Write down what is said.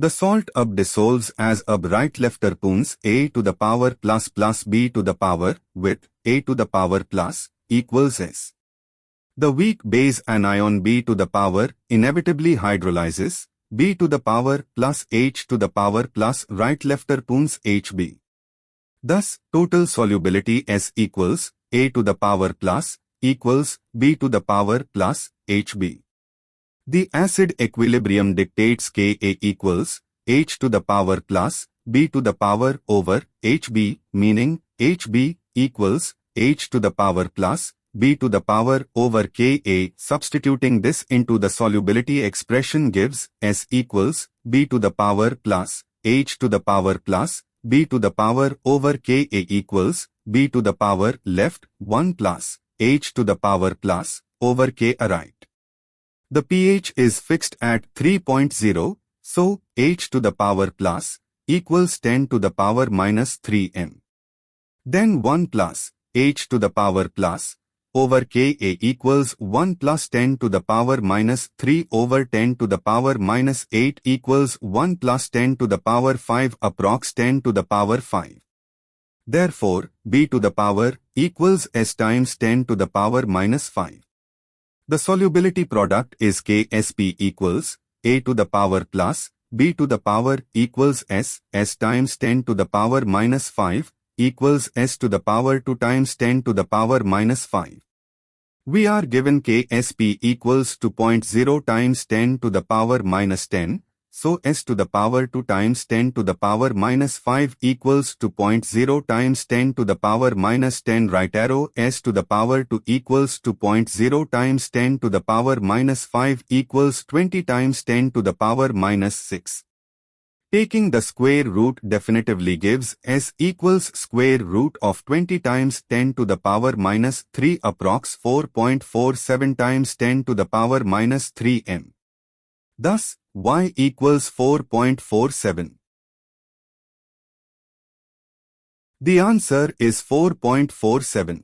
The salt ab dissolves as ab right left terpenes a to the power plus b to the power with a to the power plus equals s. The weak base anion b to the power inevitably hydrolyzes b to the power plus h to the power plus right left terpenes hb. Thus, total solubility S equals a to the power plus equals b to the power plus hb. The acid equilibrium dictates Ka equals h to the power plus b to the power over hb, meaning hb equals h to the power plus b to the power over Ka. Substituting this into the solubility expression gives S equals b to the power plus h to the power plus b to the power over Ka equals b to the power left 1 plus h to the power plus over Ka right. The pH is fixed at 3.0, so h to the power plus equals 10 to the power minus 3 m. Then 1 plus h to the power plus over Ka equals 1 plus 10 to the power minus 3 over 10 to the power minus 8 equals 1 plus 10 to the power 5 approx 10 to the power 5. Therefore, b to the power equals s times 10 to the power minus 5. The solubility product is Ksp equals a to the power plus b to the power equals s times 10 to the power minus 5 equals s to the power 2 times 10 to the power minus 5. We are given Ksp equals 2.0 times 10 to the power minus 10, so s to the power 2 times 10 to the power minus 5 equals 2.0 times 10 to the power minus 10. Right arrow s to the power 2 equals 2.0 times 10 to the power minus 5 equals 20 times 10 to the power minus 6. Taking the square root definitively gives s equals square root of 20 times 10 to the power minus 3 approx 4.47 times 10 to the power minus 3 m. Thus, y equals 4.47. The answer is 4.47.